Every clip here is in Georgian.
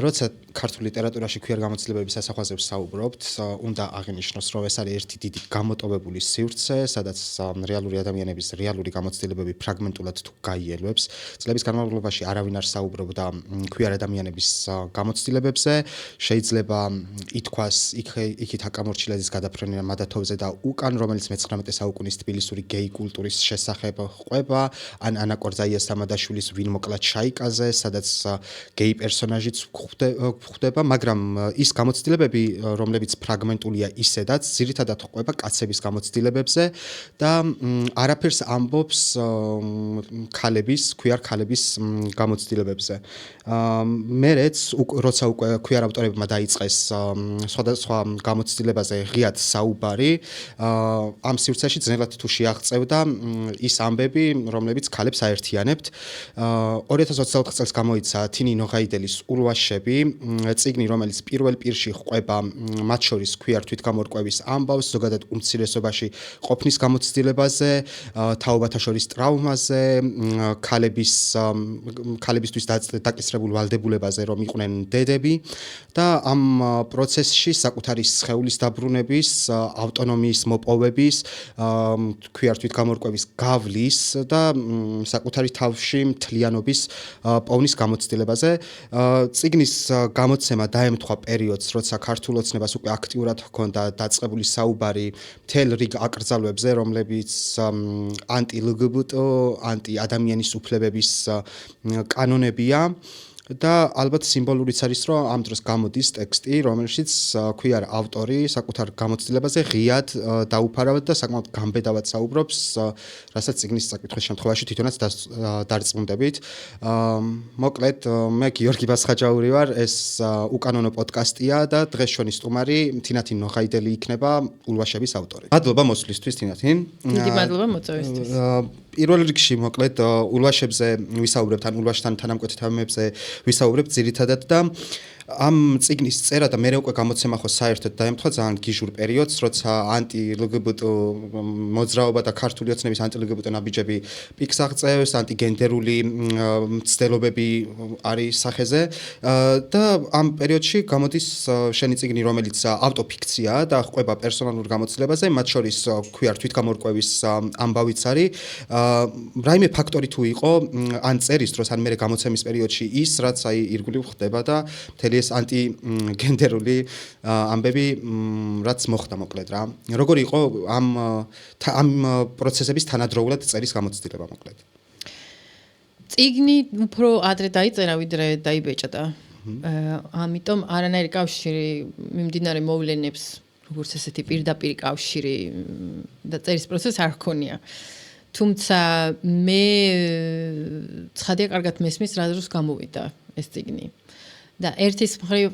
როცა ქართულ ლიტერატურაში queer გამოცდილებების ასახვაზე ვსაუბრობთ, უნდა აღინიშნოს, რომ ეს არის ერთი დიდი გამოტოვებული სივრცე, სადაც რეალური ადამიანების რეალური გამოცდილებები ფრაგმენტულად თუ გაიელვებს. წლების განმავლობაში არავინ არ საუბრობდა queer ადამიანების გამოცდილებებზე, შეიძლება ითქვას იქით აკამორჩილების გადაფრენა მადათოვზე და უკან, რომელიც მე-19 საუკუნის თბილისური გეი კულტურის შესახებ ყვება, ან ანა კორძაიას სამადაშვილის ვინ მოკლა ჩაიკაზე, სადაც გეი პერსონაჟიც გვხვდება, მაგრამ ის გამოცდილებები, რომლებიც ფრაგმენტულია ისედაც, ძირითადად ყვება კაცების გამოცდილებებზე და არაფერს ამბობს queer ქალების გამოცდილებებზე. მერეც, როცა უკვე queer ავტორებმა დაიწყეს სხვადასხვა გამოცდილებაზე ღიად საუბარი, ამ სივრცეში ძნელად თუ შეაღწევდა ის ამბები, რომლებიც ქალებს აერთიანებთ. 2024 წელს გამოიცა თინი ნოღაიდელის ულვაშები, წიგნი, რომელიც პირველ პირში ყვება მათ შორის queer თვითგამორკვევის ამბავს, ზოგადად უმცირესობაში ყოფნის გამოცდილებაზე, თაობათა შორის ტრაუმაზე, ქალებისთვის დაკისრებულ ვალდებულებაზე, რომ იყვნენ დედები და ამ პროცესში საკუთარი სხეულის დაბრუნების, ავტონომიის მოპოვების, queer თვითგამორკვევის გავლის და საკუთარი თავში მთლიანობის პოვნის გამოცდილებაზე. წიგნის გამოცემა დაემთხვა პერიოდს, როცა ქართულ ოცნებას უკვე აქტიურად ჰქონდა დაწყებული საუბარი მთელ რიგ აკრძალვებზე, რომლებიც ანტი-LGBT, ანტი-ადამიანის უფლებების კანონებია. და ალბათ სიმბოლურიც არის, რომ ამ დროს გამოდის ტექსტი, რომელშიც queer ავტორი საკუთარ გამოცდილებაზე ღიად დაუფარავად და საკმაოდ გამბედავად საუბრობს, რასაც წიგნის წაკითხვის შემთხვევაში თვითონაც დარწმუნდებით. მოკლედ, მე გიორგი ბასხაჯაური ვარ, ეს უკანონო პოდკასტია და დღეს ჩვენი სტუმარი თინათინ ნოღაიდელი იქნება, ულვაშების ავტორი. მადლობა მოსვლისთვის, თინათინ. დიდი მადლობა მოწვევისთვის. პირველ რიგში მოკლედ ულვაშებზე ვისაუბრებთ, ან ულვაშთან თანამკვეთ თემებზე ვისაუბრებთ ძირითადად და ამ წიგნის წერა და მე უკვე გამოცემა ხო საერთოდ დაემთხვა ძალიან გიჟურ პერიოდს, როცა ანტი-LGBT მოძრაობა და ქართული ოცნების ანტი-LGBT ნაბიჯები პიკს აღწევს, ანტიგენდერული მცდელობები არის სახეზე და ამ პერიოდში გამოდის შენი წიგნი, რომელიც ავტოფიქციაა და ყვება პერსონალურ გამოცდილებაზე, მათ შორის queer თვითგამორკვევის ამბავიც არის. რაიმე ფაქტორი თუ იყო ან წერის დროს, ან მე გამოცემის პერიოდში ის, რაც ირგვლივ ხდება და ეს ანტიგენდერული ამბები, რაც მოხდა მოკლედ რა. როგორი იყო ამ პროცესების თანადროულად წერის გამოცდილება მოკლედ? წიგნი უფრო ადრე დაიწერა, ვიდრე დაიბეჭდა. ამიტომ არანაირი კავშირი მიმდინარე მოვლენებს, როგორც ესეთი პირდაპირ კავშირი და წერის პროცესი არ ჰქონია. თუმცა მე ცხადია კარგად მესმის, რა დროს გამოვიდა ეს წიგნი. და ერთის მხრივ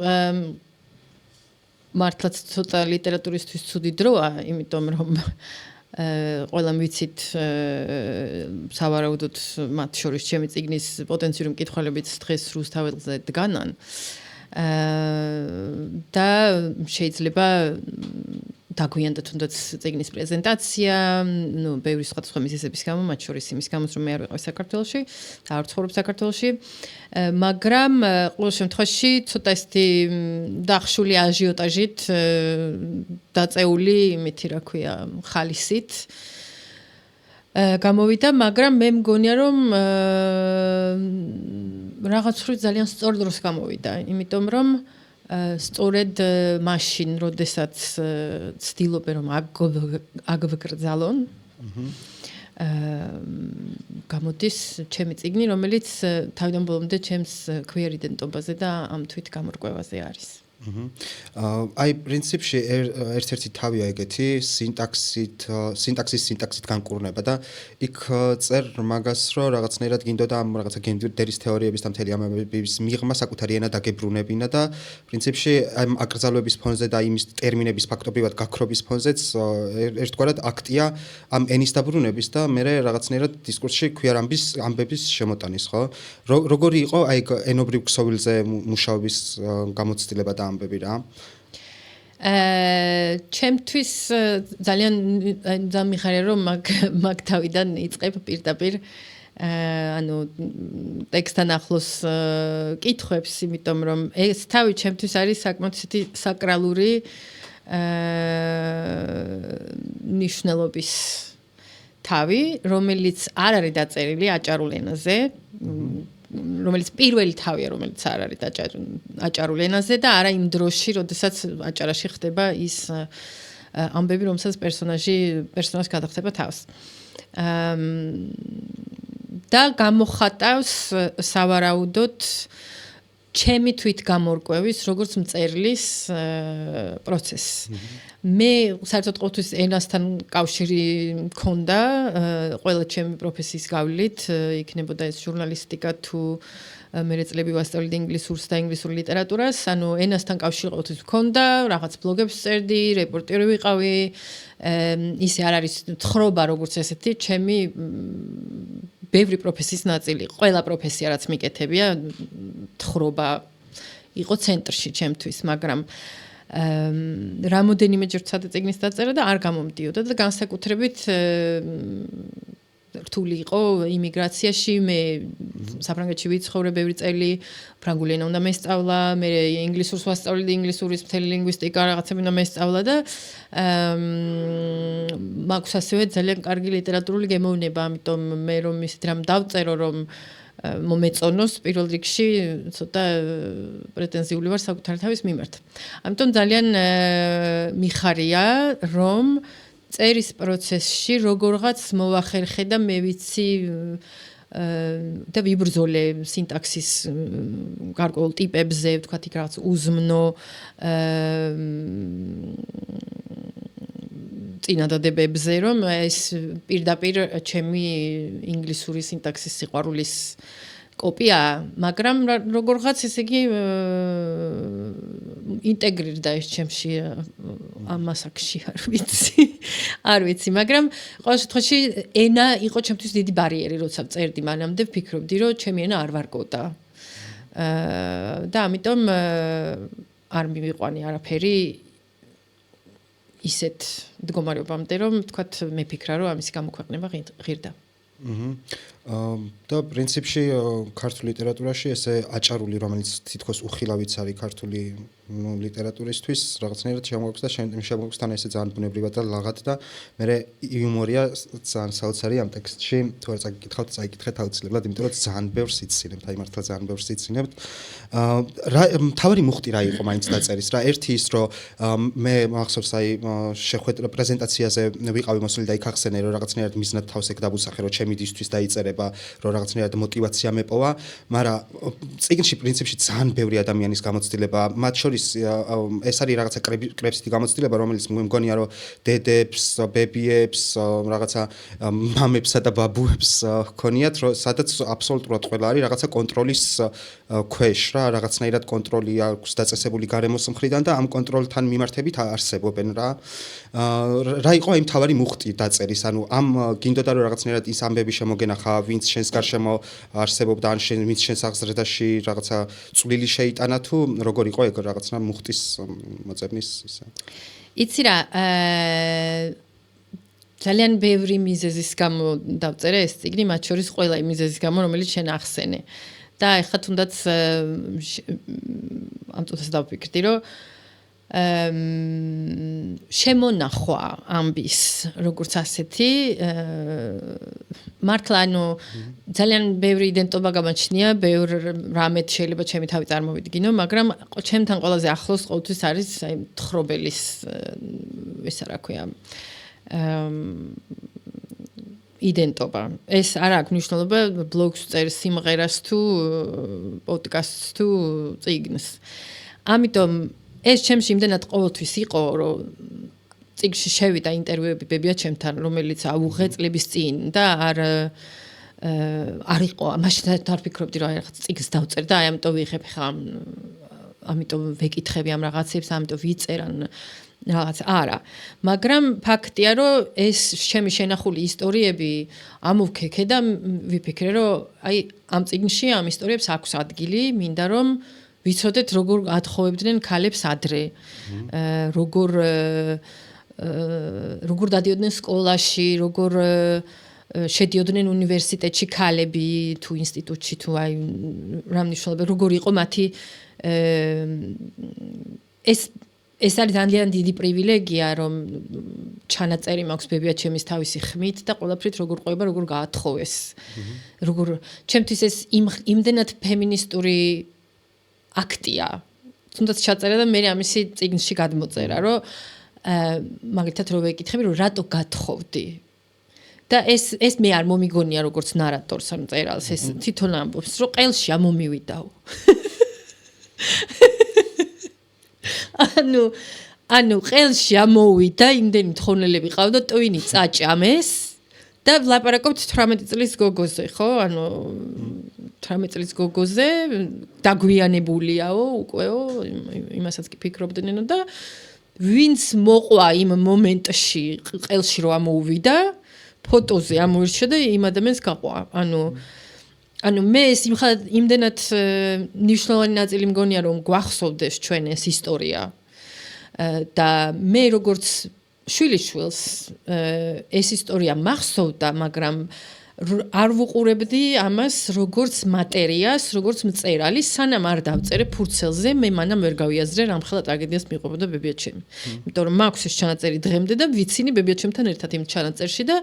მართლაც ცოტა ლიტერატურისთვის ცუდი დროა, იმიტომ რომ ყველამ ვიცით სავარაუდოდ მათ შორის ჩემი წიგნის პოტენციური მკითხველებიც დღეს რუსთაველზე დგანან. და შეიძლება დაგვიანდა თუნდაც წიგნის პრეზენტაცია, ბევრი სხვადასხვა მიზეზების გამო, მათ შორის იმის გამო, რომ მე არ ვიყავ საქართველოში, და არ ვცხოვრობ საქართველოში, მაგრამ ყოველ შემთხვევაში ცოტა ესეთი დახშული აჟიოტაჟით დაწეული იმითი, რა ქვია, ხალისით გამოვიდა, მაგრამ მე მგონია, რომ რაღაც ხრი ძალიან სწორ დროს გამოვიდა, იმიტომ რომ სწორედ მაშინ, როდესაც ცდილობენ რომ აგვგრძალონ, გამოდის ჩემი წიგნი, რომელიც თავიდან ბოლომდე ჩემს queer იდენტობაზე და ამ თვითგამორკვევაზე არის. აი პრინციპში ერთ-ერთი თავია ეგეთი სინტაქსის განკურნება და იქ წერ მაგას, რომ რაღაცნაირად გინდოდა ამ რაღაცა გენდერის თეორიების და მთელი ამების მიღმა საკუთარი ენა დაგებრუნებინა და პრინციპში ამ აკრძალვების ფონზე და იმის ტერმინების ფაქტობრივად გაქრობის ფონზეც ერთგვარად აქტია ამ ენის დაბრუნების და მე რაღაცნაირად დისკურსში queer ამბების შემოტანის, ხო? როგორი იყო აი ენობრივ ქსოვილზე მუშაობის გამოცდილება და ამბები რა? ჩემთვის ძალიან მიხარია რომ მაგ თავიდან იწყებ პირდაპირ ანუ ტექსტთან ახლოს კითხვებს, იმიტომ რომ ეს თავი ჩემთვის არის საკმაოდ საკრალური ნიშნულობის თავი, რომელიც არ არის დაწერილი აჭარულ ენაზე, რომელიც პირველი თავია, რომელიც არ არის აჭარულ ენაზე და არა იმ დროში, როდესაც აჭარაში ხდება ის ამბები, რომელსაც პერსონაჟი გადახდება თავს. და გამოხატავს სავარაუდოდ ჩემი თვით გამორკვევის, როგორც მწერლის პროცესს. მე საერთოდ ყოველთვის ენასთან კავშირი მქონდა, ყველა ჩემი პროფესიის გავლით, იქნებოდა ეს ჟურნალისტიკა თუ მე წლები ვასწავლე ინგლისურს და ინგლისურ ლიტერატურას, ანუ ენასთან კავშირი ყოველთვის მქონდა, რაღაც ბლოგებს წერდი, რეპორტერი ვიყავი, ისე არ არის თხრობა როგორც ესეთი, ჩემი ბევრი პროფესიის ნაწილი, ყველა პროფესია რაც მიკეთებია, თხრობა იყო ცენტრში ჩემთვის, მაგრამ რამოდენიმეჯერ ვცადე წიგნის დაწერა და არ გამომდიოდა და განსაკუთრებით რთული იყო იმიგრაციაში, მე საფრანგეთში ვიცხოვრე ბევრი წელი, ფრანგული ენა უნდა მესწავლა, მე ინგლისურს ვასწავლე, ინგლისურის მთელი ლინგვისტიკა რაღაცები უნდა მესწავლა და მაქვს ასევე ძალიან კარგი ლიტერატურული გემოვნება, ამიტომ მე რომ ისეთ რამ დავწერო, რომ მომეწონოს პირველ რიგში ცოტა პრეტენზიული ვარ საკუთარი თავის მიმართ. ამიტომ ძალიან მიხარია, რომ წერის პროცესში როგორღაც მოვახერხე და მე ვიცი და ვიბრძოლე სინტაქსის გარკვეულ ტიპებზე, ვთქვათ, იქ რაღაც უზმნო წინადადებებზე, რომ ეს პირდაპირ ჩემი ინგლისური სინტაქსის სიყვარულის კოპია, მაგრამ როგორღაც ესე იგი ინტეგრირდა ეს ჩემში ამასაკში არ ვიცი, მაგრამ ყოველ შემთხვევაში ენა იყო ჩემთვის დიდი ბარიერი, როცა წერდი, მანამდე ვფიქრობდი, რომ ჩემი ენა არ ვარგოდა. და ამიტომ არ მივიყვანი არაფერი ისეთ მდგომარეობამდე, რომ თქვათ მეფიქრა, რომ ამისი გამოქვეყნება ღირდა. და პრინციპში ქართულ ლიტერატურაში ესე აჭარული, რომელიც თითქოს უხილავიც არის ქართული ლიტერატურისთვის, რაღაცნაირად შემოგვაქვს და შემოგვაქვს თან ესე ძალიან ბუნებრივად და ლაღად და მე იუმორია ძალიან საოცარი ამ ტექსტში, თუ არ წაგიკითხავთ, წაიკითხეთ აუცილებლად, იმიტომ რომ ძალიან ბევრს იცინებთ, აი მართლა ძალიან ბევრს იცინებთ. თავი მუხტი რა იყო მაინც დაწერის რა, ერთი ის რომ მე მახსოვს აი შეხვედრა პრეზენტაციაზე ვიყავი მოსული და იქ ახსენე რომ რაღაცნაირად მიზნად თავს ეგ დაბუსახე რომ ჩემი დისთვის დაიწერება, რომ რაღაცნაირად მოტივაცია მეპოვა, მაგრამ წიგნში პრინციპში ძალიან ბევრი ადამიანის გამოცდილება, მათ შორის ეს არის რაღაცა კრებსითი გამოცდილება, რომელიც მე მგონია რომ დედებს, ბებიებს, რაღაცა მამებსა და ბაბუებს ჰქონიათ, რომ სადაც აბსოლუტურად ყველა არის რაღაცა კონტროლის ქვეშ რა, რაღაცნაირად კონტროლი აქვს დაწესებული გარემოს მხრიდან და ამ კონტროლთან მიმართებით არსებობენ რა. რა იყო იმ თავარი მუხტი დაწერის, ანუ ამ გინდოდა რომ რაღაცნაირად ის ამბები შემოგენახა, ვინც შენს გარშემო არსებობდა, ან ვინც შენს აღზრდაში რაღაცა წვლილი შეიტანა თუ როგორ იყო ეგ რაღაცნა მუხტის მოწებნის ისე. იცი რა, ძალიან ბევრი მიზეზის გამო დავწერე ეს წიგნი, მათ შორის ყველა იმ მიზეზის გამო, რომელიც შენ ახსენე. და ეხლა თუნდაც ამ წუთას დავფიქრდი, რომ შემონახვა ამბის როგორც ასეთი მართლა ანუ ძალიან ბევრი იდენტობა გამაჩნია, ბევრ რამეთ შეიძლება ჩემი თავი წარმოვიდგინო, მაგრამ ჩემთან ყველაზე ახლოს ყოველთვის არის აი თხრობელის ესა რა ქვია იდენტობა. ეს არ აქვს მნიშვნელობა ბლოგს წერს, სიმღერას თუ პოდკასტს თუ წიგნს. ამიტომ ეს ჩემში იმდენად ყოველთვის იყო, რომ წიგნში შევიდა ინტერვიუები ბებიაჩემთან, რომელიც აუღე წლების წინ და არ იყო, მაშინ არ ფიქრობდი, რომ რაღაც წიგნს დავწერ და აი ამიტომ ვიღებ ხა ამიტომ ვეკითხები ამ რაღაცებს, ამიტომ ვიწერ ან რაღაც არა. მაგრამ ფაქტია, რომ ეს ჩემი შენახული ისტორიები ამოვქეკე და ვიფიქრე, რომ აი ამ წიგნში ამ ისტორიებს აქვს ადგილი, მინდა რომ ვიცოდეთ როგორ ათხოვებდნენ ქალებს ადრე, როგორ დადიოდნენ სკოლაში, როგორ შედიოდნენ უნივერსიტეტში ქალები თუ ინსტიტუტში თუ აი რა მნიშვნელობა როგორ იყო მათი ეს არის ძალიან დიდი პრივილეგია რომ ჩანაწერი მაქვს ბებიაჩემის თავისი ხმით და ყველაფრით როგორ ყვება როგორ გაათხოვეს როგორ ჩემთვის ეს იმდენად ფემინისტური აქტია თუნდაც ჩაწერა და მე ამისი წიგნში გადმოწერა რომ მაგალითად რო ვეკითხები რომ რატო გათხოვდი და ეს მე არ მომიგონია როგორც ნარატორს ან მწერალს ეს თვითონ ამბობს რომ ყელში ამომივიდაო ანუ ყელში ამოვიდა იმდენი თხოვნელები ყავდა ტვინი წაჭამეს და ვლაპარაკობთ 18 წლის გოგოზე ხო ანუ 18 წლის გოგოზე დაგვიანებულიაო უკეო იმასაც კი ფიქრობდნენო და ვინც მოყვა იმ მომენტში ყელში რო ამოვიდა ფოტოზე ამოირჩა და იმ ადამიანს გაყვა ანუ მე ეს იმდენად ნიშნულოვანი ნაწილი მგონია რომ გვახსოვდეს ჩვენ ეს ისტორია და მე როგორც შვილიშვილს ეს ისტორია მახსოვდა მაგრამ არ ვუყურებდი ამას როგორც მატერიას როგორც მწერალი სანამ არ დავწერე ფურცელზე მე მანამ ვერ გავიაზრე რამხელა ტრაგედიას მიყვებოდა ბებიაჩემი იმიტომ რომ მაქვს ეს ჩანაწერი დღემდე და ვიცინი ბებიაჩემთან ერთად იმ ჩანაწერში და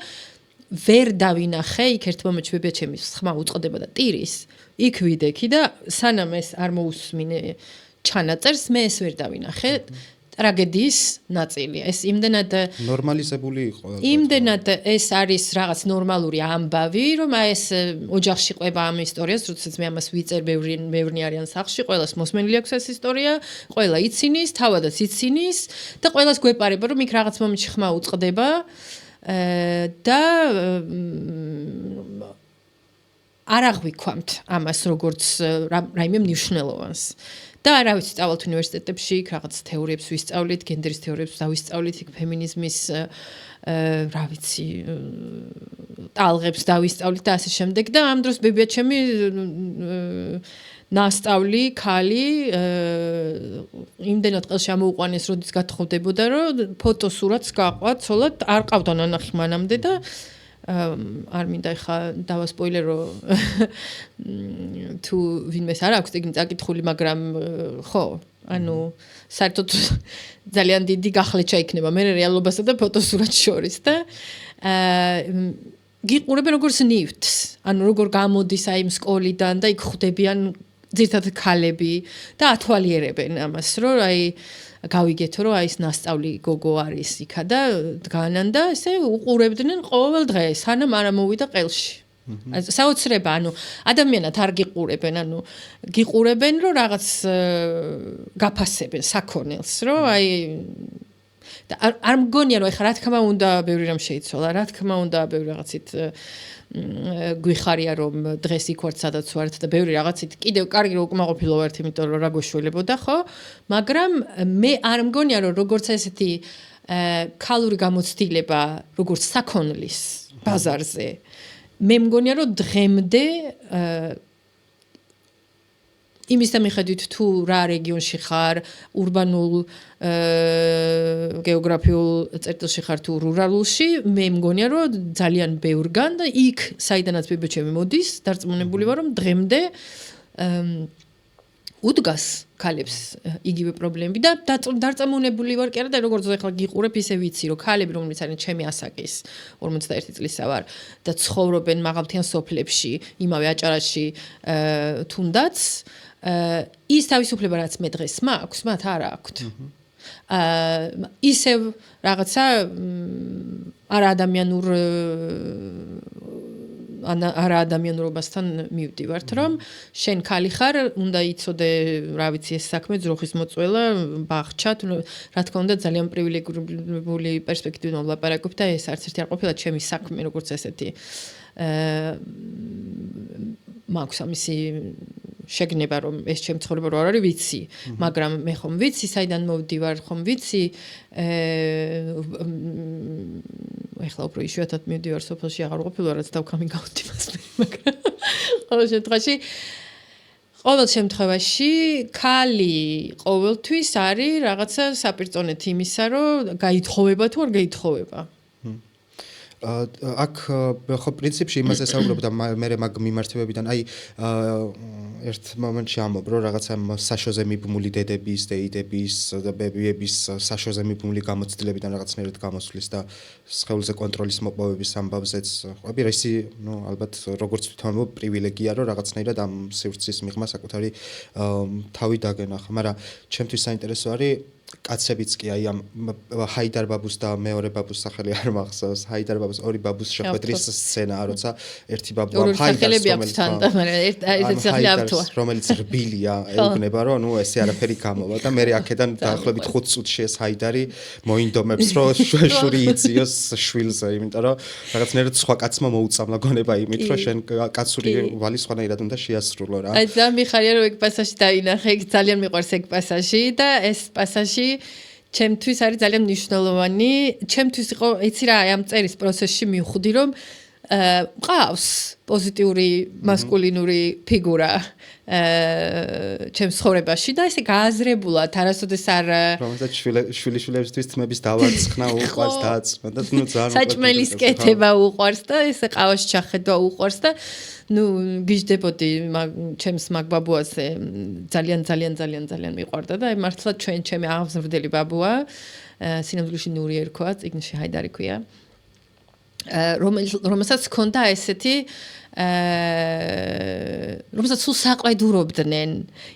ვერ დავინახე იქ ერთ მომენტში ბებიაჩემის ხმა უწყდება და ტირის იქ ვიდექი და სანამ ეს არ მოусმინე ჩანაწერს მე ეს ვერ დავინახე ტრაგედიის ნაწილია ეს იმდენად ნორმალიზებული იყო იმდენად ეს არის რაღაც ნორმალური ამბავი რომ აი ეს ოჯახში ყვება ამ ისტორიას როდესაც მე ამას ვიწერ ბევრი არიან სახლში ყველას მოსმენილი აქვს ეს ისტორია ყველა იცინის თავადაც იცინის და ყველას გვეპარება რომ იქ რაღაც მომენტში ხმა უწყდება და არ აღვიქვამთ ამას როგორც რაიმე მნიშვნელოვანს და რა ვიცი სწავლთ უნივერსიტეტებში იქ რაღაც თეორიებს ვისწავლით გენდერის თეორიებს დავისწავლით იქ ფემინიზმის რა ვიცი ტალღებს დავისწავლით და ასე შემდეგ და ამ დროს ბებიაჩემი ნასწავლი ქალი იმდენად ყელში ამოუყვანეს როდის გათხოვდებოდა რომ ფოტოსურათს გაყვა ცოლად არ ყავდა ნანახი მანამდე და არ მინდა ხა დავასპოილერო თუ ვინმეს არ აქვს ეგ წაკითხული მაგრამ ხო ანუ საერთოდ ძალიან დიდი გახლეჩა იქნება მე რეალობასა და ფოტოსურათს შორის და გიყურებენ როგორც ნივთს ანუ როგორ გამოდის აი იმ სკოლიდან და იქ ხვდებიან ძირთადად ქალები და ათვალიერებენ ამას რომ აი გავიგეთო რომ აი ეს ნასწავლი გოგო არის იქა და დგანან და ესე უყურებდნენ ყოველ დღეს სანამ არ ამოვიდა ყელში საოცრება ანუ ადამიანად არ გიყურებენ ანუ გიყურებენ რომ რაღაც გაფასებენ საქონელს რომ აი და არ მგონია რომ ეხლა რა თქმა უნდა ბევრი რამ შეიცვალა რა თქმა უნდა ბევრი რაღაცით გვიხარია რომ დღეს იქ ვართ სადაც ვართ და ბევრი რაღაცით კიდევ კარგი რომ უკმაყოფილო ვართ იმიტომ რომ რა გვეშველებოდა ხო მაგრამ მე არ მგონია რომ როგორც ესეთი ქალური გამოცდილება როგორც საქონლის ბაზარზე მე მგონია რომ დღემდე იმის მიხედვით თუ რა რეგიონში ხარ урბანულ გეოგრაფიულ წერტილში ხარ თუ რურალულში მე მგონია რომ ძალიან ბევრგან და იქ საიდანაც ბებიაჩემი მოდის დარწმუნებული ვარ რომ დღემდე უდგას ქალებს იგივე პრობლემები და დარწმუნებული ვარ კი არა და როგორც ახლა გიყურებ ისე ვიცი რომ ქალები რომლებიც არიან ჩემი ასაკის 51 წლისა ვარ და ცხოვრობენ მაღალმთიან სოფლებში იმავე აჭარაში თუნდაც ის თავისუფლება რაც მე დღეს მაქვს მათ არ აქვთ ისევ რაღაცა არა ადამიანურობასთან მივდივართ რომ შენ ქალი ხარ უნდა იცოდე რა ვიცი ეს საქმე ძროხის მოწველა ბაღჩა რა თქმა უნდა ძალიან პრივილეგირებული პერსპექტივიდან ვლაპარაკობ და ეს არც ერთი არ ყოფილა ჩემი საქმე როგორც ესეთი მაქვს ამისი შეგნება რომ ეს ჩემი ცხოვრება რო არ არის ვიცი მაგრამ მე ხომ ვიცი საიდან მოვდივარ ხომ ვიცი ეხლა უფრო იშვიათად მივდივარ სოფელში აღარ ყოფილა რაც დავკამი გავდი მას მაგრამ ყოველ შემთხვევაში ქალი ყოველთვის არის რაღაცა საპირწონეთ იმისა რომ გაითხოვება თუ არ გაითხოვება აქ ხო პრინციპში იმაზე საუბრობ და მე მაგ მიმართებებიდან აი ერთ მომენტში ამბობ რომ რაღაცა საშოზე მიბმული დედების, დეიდების და ბებიების საშოზე მიბმული გამოცდილებიდან რაღაცნაირად გამოსვლის და სხეულზე კონტროლის მოპოვების ამბავზეც ყვები რა ისი ალბათ როგორც თვითონ ამბობ პრივილეგია რომ რაღაცნაირად ამ სივრცის მიღმა საკუთარი თავი დაგენახა, მაგრამ ჩემთვის საინტერესო არის კაცებიც კი აი ამ ჰაიდარ ბაბუს და მეორე ბაბუს სახელი არ მახსოვს. ჰაიდარ ბაბუს ორი ბაბუს შეხვედრის სცენაა, როცა ერთი ბაბუ ამ ჰაიდარს რომელიც რბილია, ეუბნება რომ ნუ ესე არაფერი გამოვა და მე აქედან დაახლოებით 5 წუთში ეს ჰაიდარი მოინდომებს რომ შური იწიოს შვილზე, იმიტომ რომ რაღაცნაირად სხვა კაცმა მოუწამლა გონება იმით რომ შენ კაცური ვალი სხვანაირად უნდა შეასრულო რა. აი ძალიან მიხარია რომ ეგ პასაჟი დაინახე, ეგ ძალიან მიყვარს ეგ პასაჟი და ეს პასაჟი ჩემთვის არის ძალიან მნიშვნელოვანი. ჩემთვის იყო, იცი რა, აი ამ წერის პროცესში მივხვდი, რომ მყავს პოზიტიური მასკულინური ფიგურა ჩემს ცხოვრებაში და ესე გააზრებულად არასოდეს არ რომელსაც შვილიშვილებისთვის თმების დავარცხნა უყვარს დააწმა და ნუ ძალიან საჭმელის კეთება უყვარს და ესე ყავაში ჩახედვა უყვარს და ნუ გიждდებოდი ჩემს მაგ ბაბუაზე ძალიან მიყვარდა და აი მართლა ჩემი აღმზრდელი ბაბუა სინამდვილეში ნური ერქვა, წიგნში ჰაიდარი ქვია. რომელსაც ჰქონდა ესეთი რომელსაც სულ საყვედურობდნენ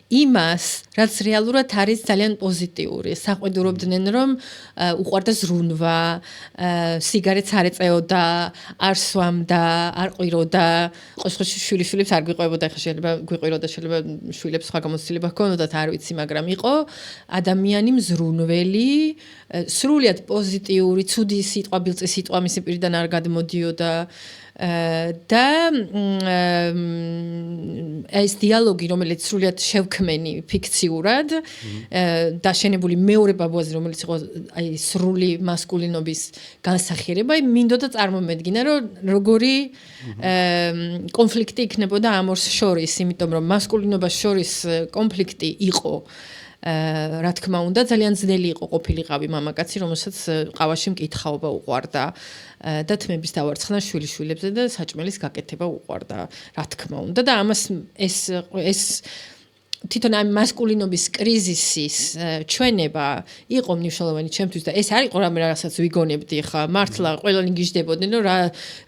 იმას, რაც რეალურად არის ძალიან პოზიტიური. საყვედურობდნენ, რომ უყვარდა ზრუნვა, სიგარეტს არ ეწეოდა, არ სვამდა, არ ყვიროდა, ყოველთვის შვილიშვილებს არ გვიყვებოდა, ხა შეიძლება გვიყვიროდა, შეიძლება შვილებს სხვა გამოცდილება ჰქონოდათ, არ ვიცი, მაგრამ იყო ადამიანი მზრუნველი, სრულიად პოზიტიური, ცუდი სიტყვა, ბილწი სიტყვა მისი პირიდან არ გადმოდიოდა. და ეს დიალოგი, რომელიც სრულიად შევქმენი ფიქციურად, დაშენებული მეორე ბაბუაზე, რომელიც იყო აი სრული მასკულინობის განსახიერება, მინდოდა წარმომედგინა, რომ როგორი კონფლიქტი იქნებოდა ამ ორს შორის, იმიტომ რომ მასკულინობას შორის კონფლიქტი იყო რა თქმა უნდა, ძალიან ძნელი იყო ყოფილიყავი მამაკაცი, რომელსაც ყავაში მკითხაობა უყვარდა და თმების დავარცხნა შვილიშვილებზე და საჭმელის გაკეთება უყვარდა, რა თქმა უნდა და ამას ეს თვითონ ამ მასკულინობის კრიზისის ჩვენება იყო მნიშვნელოვანი ჩემთვის და ეს არ იყო რამე რაღაცას ვიგონებდი ხა მართლა ყველანი გიждდებოდნენ რომ რა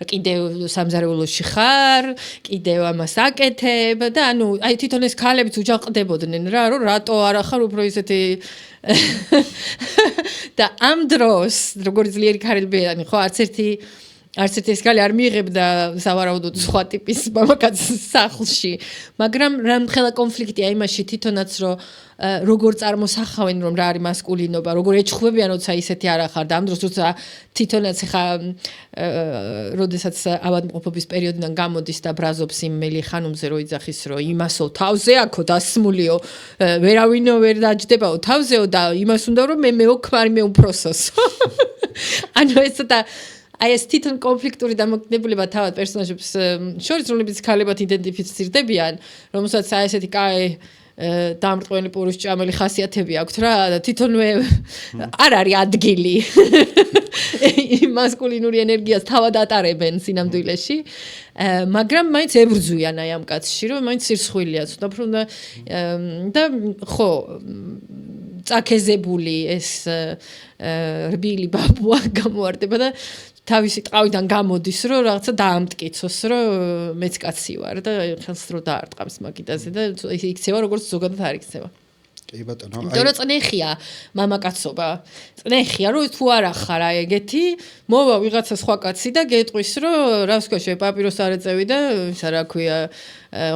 კიდევ სამზარეულოში ხარ კიდევ ამას აკეთებ და ანუ აი თვითონ ეს ქალებიც უჯაყდებოდნენ რა რომ რატო არა ხარ უფრო ისეთი და ამ დროს როგორი ძლიერი ქალებიანი ხო არც ერთი ეს კალი არ მიიღებდა სავარაუდოდ სხვა ტიპის მამაკაცის სახლში, მაგრამ რამხელა კონფლიქტია იმაში თვითონაც რომ როგორ წარმოსახავენ რომ რა არის მასკულინობა, როგორ ეჩხუბებიან როცა ისეთი არ ახარ და ამ დროს როცა თვითონაც ხა როდესაც ავადმყოფობის პერიოდიდან გამოდის და ბრაზობს იმ მელი ხანუმზე რო იძახის რომ იმასო თავზე აქო დასმულიო ვერავინო ვერ დაჯდებაო თავზეო და იმას უნდა რომ მე მეოქმარი მე უფროსოსო ანუ ეს და აი ეს თვითონ კონფლიქტური დამოკიდებულება თავად პერსონაჟებს შორის რომლებიც ქალებად იდენტიფიცირდებიან, რომელსაც აი ესეთი კაი დამრტყმელი პურის ჭამელი ხასიათები აქვთ რა და თვითონვე არ არის ადგილი მასკულინური ენერგიას თავად ატარებენ სინამდვილეში, მაგრამ მაინც ებრძვიან აი ამ კაცში, რომ მაინც სირცხვილია ცოტა უფრო და ხო წაქეზებული ეს რბილი ბაბუა გამოარდება და თავისი ტყავიდან გამოდის, რომ რაღაცა დაამტკიცოს, რომ მეც კაცი ვარ და ხელს რო დაარტყამს მაგიდაზე და იქცევა როგორც ზოგადად არ იქცევა. კი ბატონო. იმიტომ რომ წნეხია მამაკაცობა. წნეხია რომ თუ არ ახარ აი ეგეთი, მოვა ვიღაცა სხვა კაცი და გეტყვის, რომ რა ვსკოშე პაპიროს არ ეწევი და ისა რა ქვია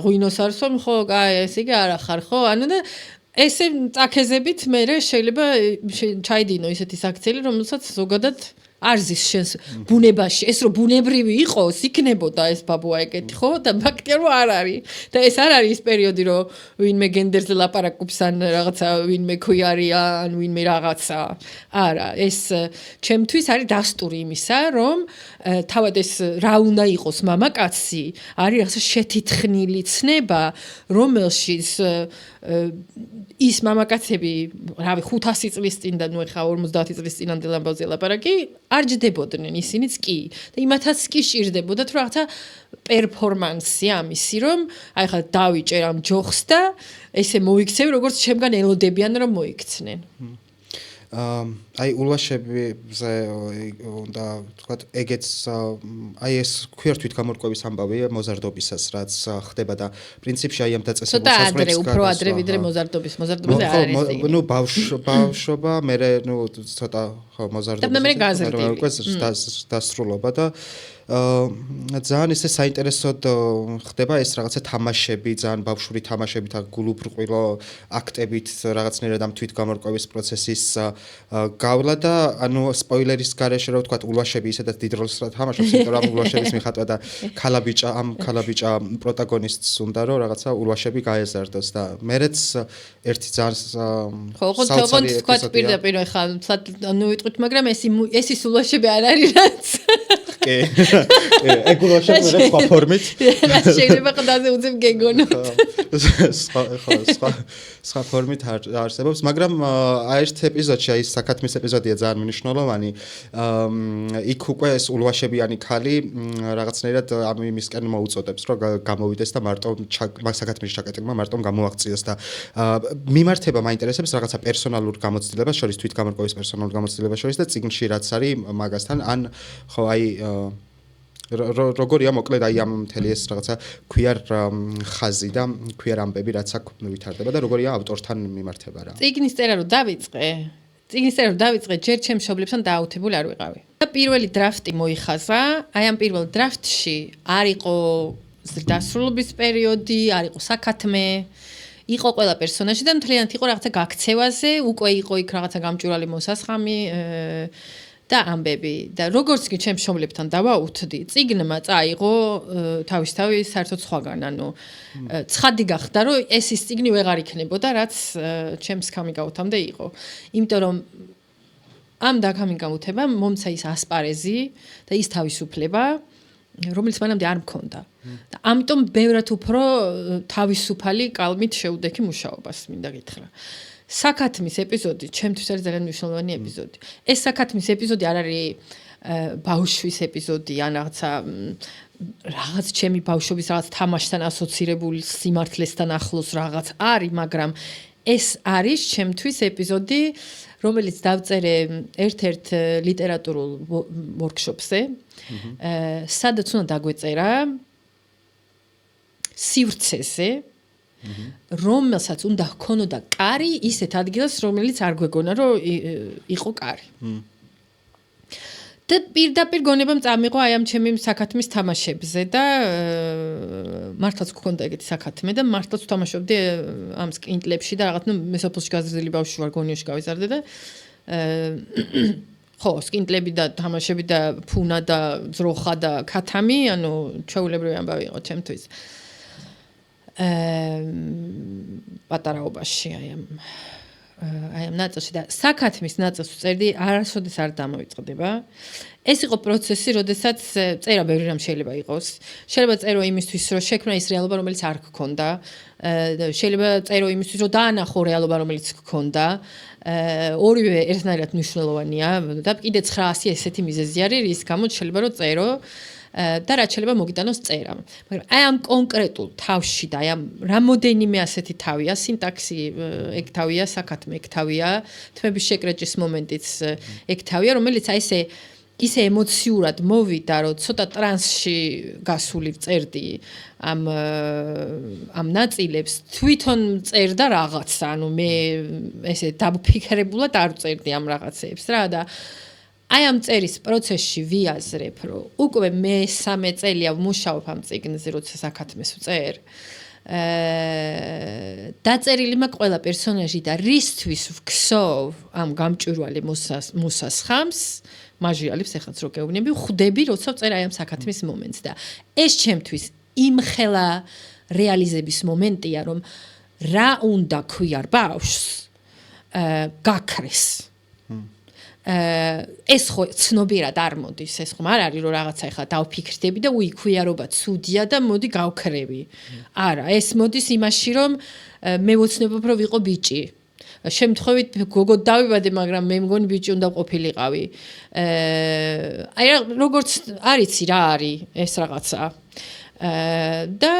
ღვინოს არ სვამ, ხო, აი ესე იგი არ ახარ, ხო? ანუ და ესე წაქეზებით მე შეიძლება ჩაიდინო ისეთი საქციელი, რომელსაც ზოგადად არ ზის შენს ბუნებაში, ეს რომ ბუნებრივი იყოს, იქნებოდა ეს ბაბუა ეგეთი, ხო? და ფაქტია რომ არ არის. და ეს არ არის ის პერიოდი, რომ ვინმე გენდერზე ლაპარაკობს ან რაღაცა ვინმე ქვიარია, ან ვინმე რაღაცა. არა, ეს ჩემთვის არის დასტური იმისა, რომ თავად ეს რა უნდა იყოს მამაკაცი, არის რაღაცა შეთითხნილი ცნება, რომელშიც ის მამაკაცები, რავი, 500 წლის წინ და ნუ ეხა 50 წლის წინამდელ ამბავზე ლაპარაკი, არ ჯდებოდნენ ისინიც კი და იმათაც კი სჭირდებოდათ რომ რაღაცა პერფორმანსი ამისი რომ აი ხა დავიჭერ ამ ჯოხს და ესე მოიქცევი როგორც ჩემგან ელოდებიან რომ მოიქცნენ აი ულვაშებზე და თქვათ ეგეც აი ეს ქვიერთვით გამორკვევის ამბავია მოზარდობისას რაც ხდება და პრინციპში აი ამ დაწესებულ საზღვრებს უფრო ადრე ვიდრე მოზარდობაზე არ არის ნუ ბავშვობა მე ნუ ცოტა ხო მოზარდობისას დასრულობა და ძალიან ისე საინტერესოდ ხდება ეს რაღაცა თამაშები, ძალიან ბავშვური თამაშებით, გულუბრყვილო აქტებით რაღაცნაირად ამ თვითგამორკვევის პროცესის გავლა და ანუ სპოილერის გარეშე რა ვთქვათ, ულვაშები ისედაც დიდ როლს თამაშობს, იმიტომ რომ ულვაშების მიხატვა და ქალაბიჭა პროტაგონისტს უნდა რომ რაღაცა ულვაშები გაეზარდოს და მერეც ერთი ძალიან ხო, თქვათ პირდაპირ ხა ნუ ვიტყვით, მაგრამ ეს ის ულვაშები არ არის რაც ეგ ულვაშები რა სხვა ფორმით შეიძლება ყდაზე უძებ გეგონოთ სხვა ფორმით არსებობს მაგრამ აი ერთ ეპიზოდში აი საქათმის ეპიზოდია ძალიან მნიშვნელოვანი იქ უკვე ეს ულვაშებიანი ქალი რაღაცნაირად ამ იმისკენ მოუწოდებს რომ გამოვიდეს და მარტო საქათმის ჩაკეტილმა მარტო გამოაღწიოს და მიმართება მაინტერესებს რაღაცა პერსონალურ გამოცდილებას შორის თვითგამორკვევის პერსონალურ გამოცდილებას შორის და წიგნში რაც არის მაგასთან ან ხო აი როგორია მოკლედ აი ამ მთელი ეს რაღაცა ქვიარ ხაზი და ქვიარ ამბები რაც აქ ვითარდება და როგორია ავტორთან მიმართება რა. წიგნის წერა რომ დავიწყე, ჯერ ჩემ მშობლებთან დააუთებული არ ვიყავი. და პირველი დრაფტი მოიხაზა, აი ამ პირველ დრაფტში არ იყო დასრულების პერიოდი, არ იყო საქათმე, იყო ყველა პერსონაჟი და მთლიანად იყო რაღაცა გაქცევაზე, უკვე იყო იქ რაღაცა გამჭვირვალე მოსასხამი და ამბები და როგორც კი ჩემ მშობლებთან დავაუთდი, წიგნმა წაიღო თავისთავი საერთოდ სხვაგან, ანუ ცხადი გახდა, რომ ეს ის წიგნი ვეღარ იქნებოდა, რაც ჩემს კამიკაუთამდე იყო. იმიტომ რომ ამ დაკამიკაუთებამ მომცა ის ასპარეზი და ის თავისუფლება, რომელიც მანამდე არ მქონდა. და ამიტომ ბევრად უფრო თავისუფალი კალმით შეუდექი მუშაობას, მინდა გითხრა. საქათმის ეპიზოდი ჩემთვის არის ძალიან მნიშვნელოვანი ეპიზოდი. ეს საქათმის ეპიზოდი არ არის ბავშვის ეპიზოდი, ან რაღაც ჩემი ბავშვობის რაღაც თამაშთან ასოცირებული სიმართლესთან ახლოს რაღაც არის, მაგრამ ეს არის ჩემთვის ეპიზოდი, რომელიც დავწერე ერთ-ერთ ლიტერატურულ ვორქშოპზე, სადაც უნდა დაგვეწერა სივრცეზე რომელსაც უნდა ჰქონოდა კარი ისეთ ადგილას, რომელიც არ გვეგონა, რომ იყო კარი. და პირდაპირ გონებამ წამიყვა აი ამ ჩემი საქათმის თამაშებზე და მართლაც გქონდა ეგეთი საქათმე და მართლაც ვთამაშობდი ამ სკინტლებში და რაღაც მე სოფელში გაზრდილი ბავშვი ვარ, გონიოში გავიზარდე და ხო, სკინტლები და თამაშები და ფუნა და ძროხა და ქათამი, ანუ ჩვეულებრივი ამბავი იყო ჩემთვის. პატარაობაში აი ამ ნაწილში და საქათმის ნაწილს წერდი არასოდეს არ დამოიწყდება. ეს იყო პროცესი, როდესაც წერა ბევრი რამ შეიძლება იყოს. შეიძლება წერო იმისთვის, რომ შექმნა ის რეალობა, რომელიც არ გქონდა. შეიძლება წერო იმისთვის, რომ დაანახო რეალობა, რომელიც გქონდა. ორივე ერთნაირად მნიშვნელოვანია და კიდე 900 ესეთი მიზეზი არის, რის გამოც შეიძლება რომ წერო და რაც შეიძლება მოგიტანოს წერამ. მაგრამ აი ამ კონკრეტულ თავში და აი ამ რამოდენიმე ასეთი თავია, სინტაქსი ეგ თავია, საქათმე ეგ თავია, თმების შეკრეჭის მომენტიც ეგ თავია, რომელიც აი ისე ემოციურად მოვიდა, რომ ცოტა ტრანსში გასული წერდი ამ ნაწილებს, თვითონ წერდა რაღაცა, ანუ მე ესე დაფიქრებულად არ წერდი ამ რაღაცეებს რა და აი ამ წერის პროცესში ვიაზრებ, რომ უკვე მე-3 წელია ვმუშაობ ამ წიგნზე, როცა საქათმეს ვწერ. დაწერილი მაქვს ყველა პერსონაჟი და რისთვის ვქსოვ ამ გამჭვირვალე მოსასხამს, მაჟიალებს ეხლაც რო გეუბნები, ხვდები, როცა ვწერ აი ამ საქათმის მომენტს და ეს ჩემთვის იმხელა რეალიზების მომენტია, რომ რა უნდა ქვიარ ბავშვს გაქრეს. ეს ხო ცნობიერად არ მოდის, ეს ხომ არ არის რომ რაღაცა ეხლა დავფიქრდები და უიქვიარობა ცუდია და მოდი გავქრევი. არა, ეს მოდის იმაში რომ მე ვოცნებობ რომ ვიყო ბიჭი. შემთხვევით გოგო დავიბადე, მაგრამ მე მგონი ბიჭი უნდა ყოფილიყავი. აი როგორც არიცი რა არის ეს რაღაცა. და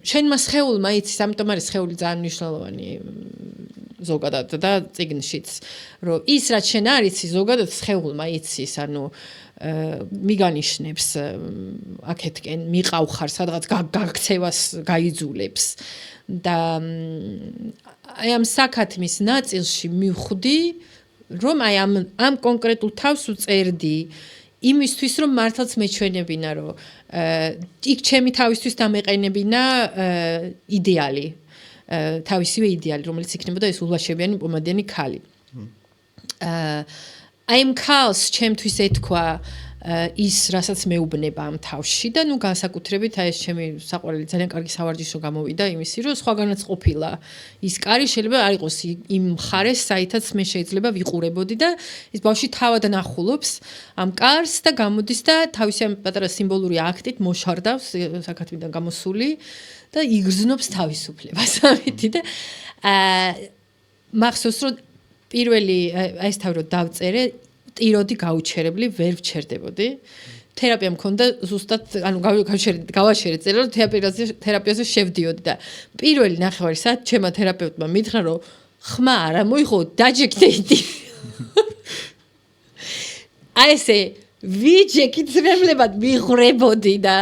შენმა სხეულმა იცის, ამიტომ არის სხეული ძალიან მნიშვნელოვანი ზოგადად და წიგნშიც, რომ ის რაც შენ არიცი, ზოგადად სხეულმა იცის, ანუ მიგანიშნებს აქეთკენ მიყავ ხარ სადღაც გაქცევას გაიძულებს და აი ამ საქათმის ნაწილში მივხვდი რომ აი ამ კონკრეტულ თავს უწერდი იმისთვის რომ მართლაც მეჩვენებინა რომ იქ ჩემი თავისთვის დამეყენებინა იდეალი თავისივე იდეალი რომელიც იქნებოდა ეს ულვაშებიანი პომადიანი ქალი აი ამ ქალს ჩემთვის ეთქვა ის რასაც მეუბნება ამ თავში და ნუ განსაკუთრებით აი ეს ჩემი საყვარელი ძალიან კარგი სავარჯიშო გამოვიდა იმისი რომ სხვაგანაც ყოფილა ის კარი შეიძლება არ იყოს იმ მხარეს საითაც მე შეიძლება ვიყურებოდი და ის ბავშვი თავად ნახულობს ამ კარს და გამოდის და თავისი ამ პატარა სიმბოლური აქტით მოშარდავს საქათმიდან გამოსული და იგრძნობს თავისუფლებას ამითი და მახსოვს რომ პირველი ეს თავი რომ დავწერე ტიროდი გაუჩერებლი ვერ ვჩერდებოდი თერაპია მქონდა ზუსტად ანუ გავაშერე წერა რომ თერაპიაზე შევდიოდი და პირველი ნახევარი საათი ჩემმა თერაპევტმა მითხრა რომ ხმა არა მოიღო დაჯექდეიდი აი ესე ვიჯექით რემლებად მიღრებოდი და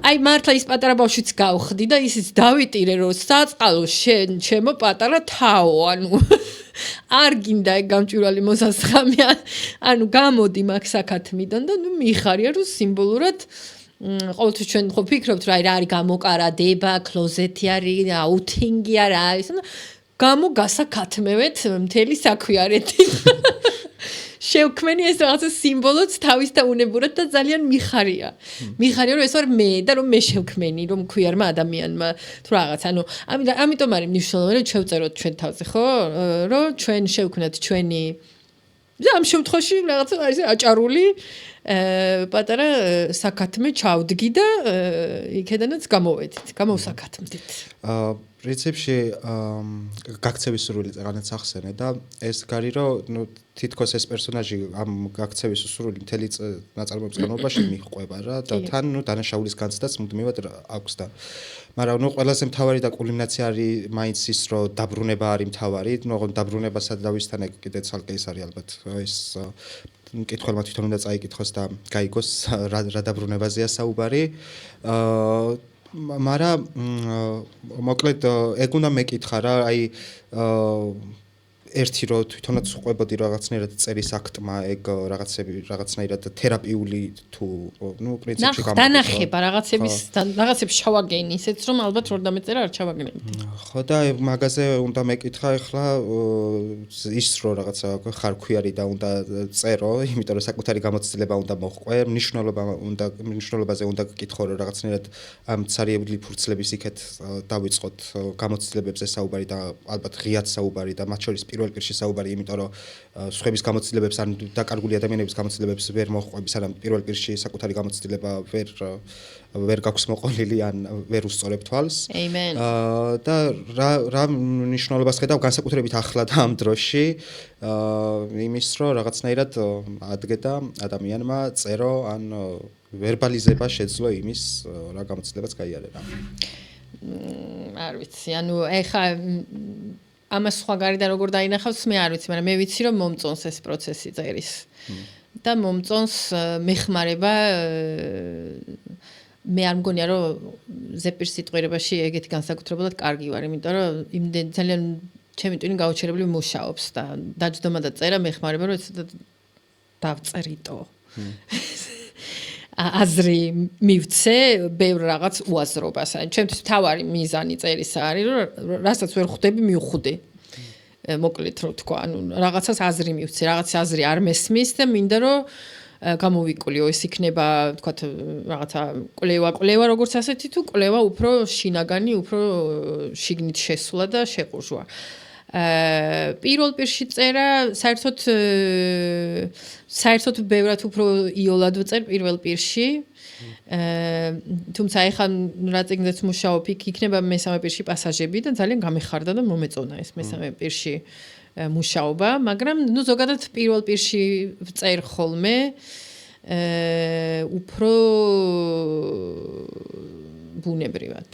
აი მართლა ის პატარა ბავშვიც გავხდი და ისიც დავიტირე რომ საწყალო შენ ჩემო პატარა თაო ანუ არ გინდა გამჭვირვალე მოსასხამი ანუ გამოდი მაგ საქათმიდან და ნუ მიხარია რომ სიმბოლურად ყოველთვის ჩვენ ხო ფიქრობთ რა არის გამოკარადება კლოზეთი არის აუთინგი არის გამოგასაქათმევეთ მთელი საქვიარეთი შევქმენი ეს რაღაცა სიმბოლოც თავის და უნებურად და ძალიან მიხარია. მიხარია რომ ეს ვარ მე და რომ მე შევქმენი რომ ქვიარმა ადამიანმა თუ რაღაც ანუ ამიტომ არის მნიშვნელოვანი რომ შევწეროთ ჩვენ თავზე ხო რომ ჩვენ შევქმნათ ჩვენი ამ შემთხვევაში რაღაცა არის აჭარული პატარა საქათმე ჩავდგი და იქედანაც გამოვედით გამოვსაქათმდით პრინციპში გაქცევის სურვილი წეგანაც ახსენე და ეს გარი რომ ნუ თითქოს ეს პერსონაჟი ამ გაქცევის სურვილი მთელი ნაწარმოების განმავლობაში მიჰყვება რა და თან ნუ დანაშაულის განცდაც მუდმივად აქვს და მაგრამ ნუ ყველაზე მთავარი და კულმინაცია არის მაინც ის რომ დაბრუნება არის მთავარი ნუ დაბრუნებასა და დავისთან კიდე ცალკე ის არის ალბათ ეს მკითხველმა თვითონ უნდა წაიკითხოს და გაიგოს რა დაბრუნებაზეა საუბარი მაგრამ მოკლედ ეგ უნდა მეკითხა რა აი ერთი რომ თვითონაც ყვებოდი რაღაცნაირად წერის აქტმა ეგ რაღაცნაირად თერაპიული თუ ნუ პრინციპში დანახება რაღაცებს ჩავაგენი ისეც რომ ალბათ რომ დამეწერა არ ჩავაგენებთ ხო და მაგაზე უნდა მეკითხა ახლა ის რომ რაღაცა ხარქვიარი და უნდა წერო იმიტომ რომ საკუთარი გამოცდილება უნდა მოყვე მნიშვნელობაზე უნდა გკითხო რომ რაღაცნაირად ამ ცარიებული ფურცლების იქეთ დავიწყოთ გამოცდილებებზე საუბარი და ალბათ ღიად საუბარი და მათ შორის პირველ პირში საუბარი, იმიტომ რომ სხვების გამოცდილებებს ან დაკარგული ადამიანების გამოცდილებებს ვერ მოჰყვები, სანამ პირველ პირში საკუთარი გამოცდილება ვერ გაქვს მოყოლილი ან ვერ უსწორებ თვალს. და რა მნიშვნელობას ხედავ განსაკუთრებით ახლა და ამ დროში იმის რომ რაღაცნაირად ადგედა ადამიანმა წერო ან ვერბალიზება შეძლო იმის რა გამოცდილებაც გაიარება. არ ვიცი, ანუ ეხა ამას სხვაგარიდან როგორ დაინახავს მე არ ვიცი, მაგრამ მე ვიცი რომ მომწონს ეს პროცესი წერის. და მომწონს მეხმარება მე არ მგონია რომ ზეპირს სიტყვიერებაში ეგეთი განსაკუთრებულად კარგი ვარ, იმიტომ რომ იმდენ ძალიან ჩემი ტვინი გაუჩერებლი მუშაობს და დაჯდომა და წერა მეხმარება რომ ეცადე დავწერიტო. აზრი მივცე ბევრ რაღაც უაზრობას. ან ჩემთვის მთავარი მიზანი წერისა არის რომ რასაც ვერ ხვდები მივხვდი. მოკლედ რო თქვა, ანუ რაღაცას აზრი მივცე, რაღაც აზრი არ მესმის და მინდა რომ გამოვიკვლიო, ეს იქნება, თქვათ, რაღაცა კვლევა როგორც ასეთი თუ კვლევა უფრო შინაგანი, უფრო შიგნით შესვლა და შეყურშვა. პირველ პირში წერა საერთოდ ბევრად უფრო იოლად ვწერ პირველ პირში. თუმცა ეხლა რა წიგნზეც მუშაობ, იქნება მესამე პირში პასაჟები და ძალიან გამეხარდა და მომეწონა ეს მესამე პირში მუშაობა, მაგრამ ზოგადად პირველ პირში ვწერ ხოლმე უფრო ბუნებრივად.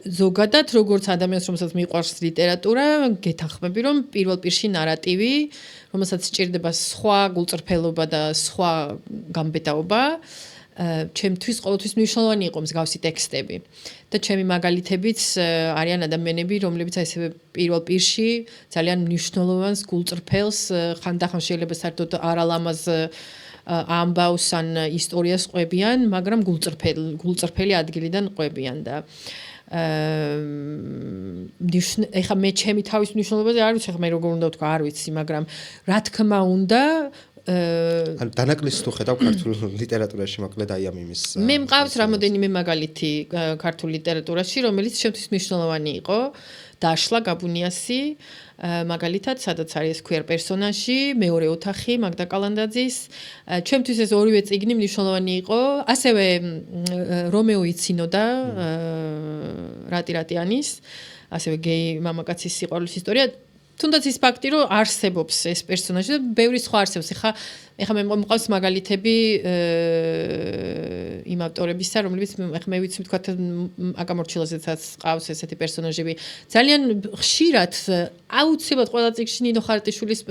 ზოგადად როგორც ადამიანს რომელსაც მიყვარს ლიტერატურა, გეთანხმები რომ პირველ პირში ნარატივი, რომელსაც სჭირდება სხვა გულწრფელობა და სხვა გამბედაობა, ჩემთვის ყოველთვის მნიშვნელოვანი იყო მსგავსი ტექსტები. და ჩემი მაგალითებიც არიან ადამიანები, რომლებიც ასევე პირველ პირში ძალიან მნიშვნელოვანს გულწრფელს, ხანდახან შეიძლება საერთოდ არალამაზ ამბავს ან ისტორიას ყვებიან, მაგრამ გულწრფელი ადგილიდან ყვებიან და ეხლა მე ჩემი თავის მნიშვნელობაზე არ ვიცი, მე როგორ უნდა ვთქვა, არ ვიცი, მაგრამ რა თქმა უნდა ან დანაკლისს თუ ხედავ ქართულ ლიტერატურაში მოკლედ აი ამ იმის მე მყავს რამოდენიმე მაგალითი ქართულ ლიტერატურაში, რომელიც ჩემთვის მნიშვნელოვანი იყო. დაშლა გაბუნიასი, მაგალითად, სადაც არის queer პერსონაჟი, მეორე ოთახი მაგდა კალანდაძის. ჩემთვის ეს ორივე წიგნი მნიშვნელოვანი იყო. ასევე რომეო იცინოდა რატიანის, ასევე გეი მამაკაცის სიყვარულის ისტორია. თუნდაც ის ფაქტი, რომ არსებობს ეს პერსონაჟი და ბევრი სხვა არსებობს. ეხლა მე მყავს მაგალითები იმ ავტორებისა, რომლებიც მე ვიცი თქვა აკამორჩილასაც ყავს ესეთი პერსონაჟები. ძალიან ხშირად აუცილებლად ყველა წიგნში ნინო ხარტიშვილის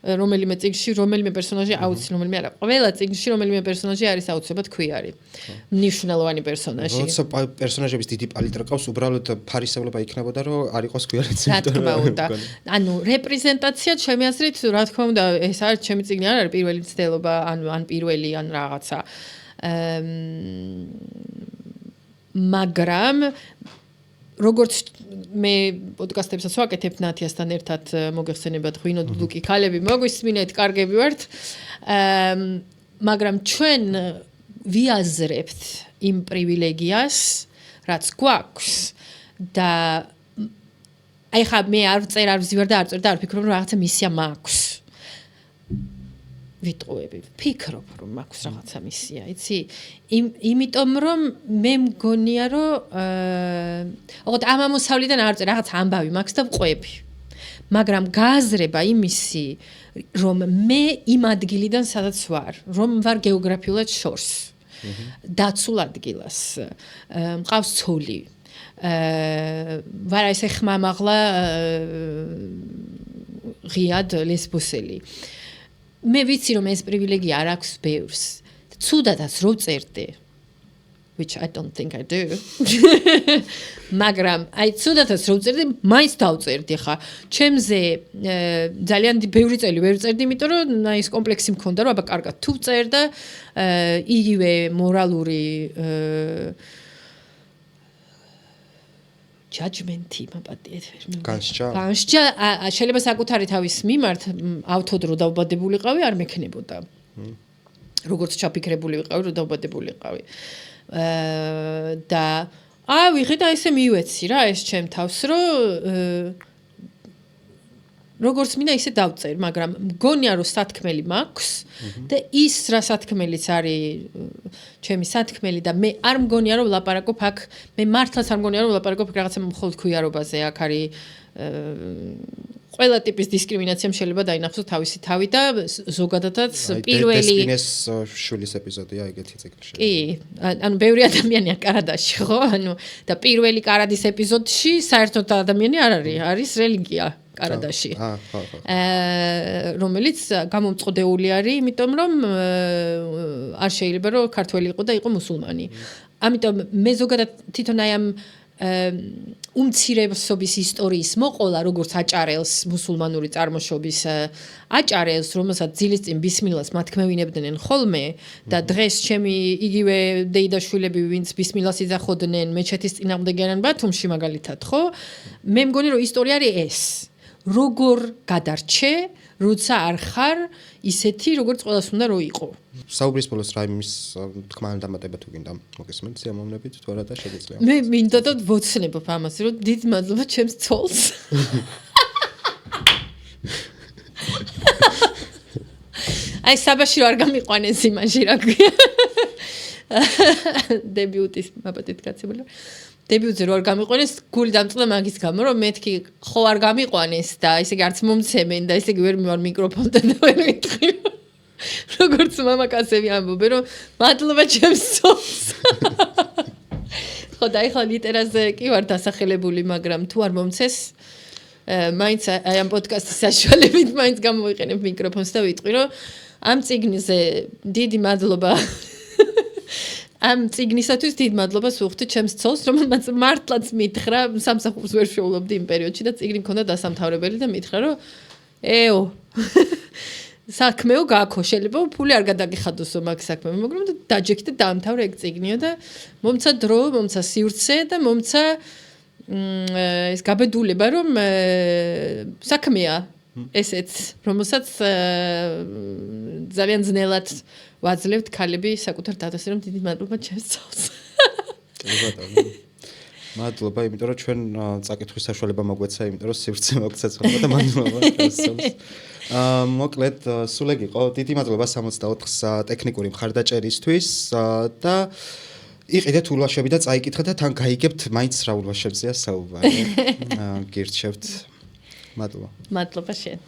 რომელიმე წიგნში რომელიმე პერსონაჟი აუცილებლად არა, ყველა წიგნში რომელიმე პერსონაჟი არის აუცილებლად ქვიარი. მნიშვნელოვანი პერსონაჟი. როცა პერსონაჟების დიდი პალიტრა ყავს, უბრალოდ ფარისევლობა იქნებოდა, რომ არ იყოს ქვიარიც. რა თქმა უნდა. ანუ რეპრეზენტაცია ჩემი აზრით, რა თქმა უნდა, ეს არის ჩემი წიგნი არ არის პირველი მცდელობა, ან პირველი ან რაღაცა. მაგრამ როგორც მე პოდკასტებსაც ვაკეთებ ნათიასთან ერთად მოგეხსენებათ ღვინო დუდუკი ქალები მოგვისმინეთ კარგები ვართ მაგრამ ჩვენ ვიაზრებთ იმ პრივილეგიას რაც გვაქვს და აი ხა მე არ ვზივარ და არ წერ და არ ვფიქრობ რომ რაღაცა მისია მაქვს ვიტყუები ვფიქრობ რომ მაქვს რაღაცა მისია იცი იმიტომ რომ მე მგონია რომ ოღონდ ამ ამოსავლიდან არ წერ რაღაც ამბავი მაქვს და ვყვები მაგრამ გააზრება იმისი რომ მე იმ ადგილიდან სადაც ვარ რომ ვარ გეოგრაფიულად შორს დაცულ ადგილას მყავს ცოლი ვარ ესე ხმამაღლა ღიად ლესბოსელი მე ვიცი რომ ეს პრივილეგია არ აქვს ბევრს ცუდადაც რო წერდი which I don't think I do მაგრამ აი ცუდადაც რო წერდი მაინც დავწერდი ხა ჩემზე ძალიან ბევრი წელი ვერ წერდი იმიტომ რომ აი ეს კომპლექსი მქონდა რომ აბა კარგად თუ წერ და იგივე მორალური judgment-ი მაპატიეთ განსჯა შეიძლება საკუთარი თავის მიმართ ავთოდრო დავბადებულიყავი არ მექნებოდა როგორც ჩაფიქრებული ვიყავი რომ დავბადებულიყავი და ვიღე და ესე მივეცი რა ეს ჩემ თავს რომ როგორც მინდა ისე დავწერ მაგრამ მგონია რომ სათქმელი მაქვს და ის რა სათქმელიც არის ჩემი სათქმელი და მე არ მგონია რომ ვლაპარაკობ აქ მე მართლაც არ მგონია რომ ვლაპარაკობ რაღაცა მხოლოდ ქვიარობაზე აქ არის ყველა ტიპის დისკრიმინაცია შეიძლება დაინახოს თავისი თავი და ზოგადადაც პირველი დესპინეს შულის ეპიზოდია ეგეთი ციკლში. კი, ანუ ბევრი ადამიანია კარადაში, ხო? ანუ და პირველი კარადის ეპიზოდში საერთოდ ადამიანი არ არის რელიგია კარადაში. რომელიც გამომწყვდეული არის, იმიტომ რომ არ შეიძლება რომ ქართველი იყო და იყო მუსულმანი. ამიტომ მე ზოგადად თვითონ აი ამ უმცირესობის ისტორიის მოყოლა როგორც აჭარელს მუსულმანური წარმოშობის აჭარელს რომელსაც ძილის წინ ბისმილას მათქმევინებდნენ ხოლმე და დღეს ჩემი იგივე დეიდაშვილები ვინც ბისმილას იძახოდნენ მეჩეთის წინააღმდეგიან ბათუმში მაგალითად ხო მე მგონი რომ ისტორია არის ეს როგორ გადარჩე როცა არ ხარ ისეთი, როგორც ყველას უნდა რომ იყო. საუბრის ბოლოს რაიმის თქმა ან დამატება თუ გინდა მოგესმენთ სიამოვნებით თუ არა და შეგიძლია. მე მინდა და ვოცნებობ ამას, რომ დიდ მადლობა ჩემს ცოლს. აი საბაში არ გამიყვანეს იმაში რა ქვია. დებიუტის მაბატით გაცემული. დებიუტზე რო არ გამიყვანეს, გული დამწყდა მაგის გამო, რომ მეთქი ხო არ გამიყვანეს და ესე იგი არც მომცემენ და ესე იგი ვერ მივარ მიკროფონთან და ვერ ვიტყვი. როგორც მამაკაცები ამბობენ, რომ მადლობა ჩემს ცოლს. ხო და ეხლა ლიტერაზე კი ვარ დასახელებული, მაგრამ თუ არ მომცეს, მაინც აი ამ პოდკასტის საშუალებით მაინც გამოვიყენებ მიკროფონს და ვიტყვი, რომ ამ წიგნზე დიდი მადლობა ამ წიგნისათვის დიდ მადლობას ვუხდი ჩემს ცოლს, რომელმაც მართლაც მითხრა, სამსახურს ვერ შევულობდი იმ პერიოდში და წიგნი მქონდა დასამთავრებელი და მითხრა, რომ ეო საქმეო გააქო, შეიძლება ფული არ გადაგიხადოსო მაგ საქმე, მაგრამ დაჯექი და დაამთავრე ეგ წიგნიო და მომცა დრო, მომცა სივრცე და მომცა ეს გაბედულება, რომ საქმეა ესეც, რომელსაც ძალიან ძნელად ვაძლევთ ქალები საკუთარ დადასე, რომ დიდი მადლობა ჩემს ცოლს. კი ბატონო. მადლობა, იმიტომ რომ ჩვენ წაკითხვის საშუალება მოგვეცა, იმიტომ რომ სივრცე მოგვეცა და მადლობა ჩემს ცოლს. მოკლედ, სულ ეგ იყო. დიდი მადლობა 64-ს ტექნიკური მხარდაჭერისთვის და იყიდეთ ულვაშები და წაიკითხეთ და თან გაიგებთ მაინც რა ულვაშებზეა საუბარი. გირჩევთ. მადლობა. მადლობა შენ.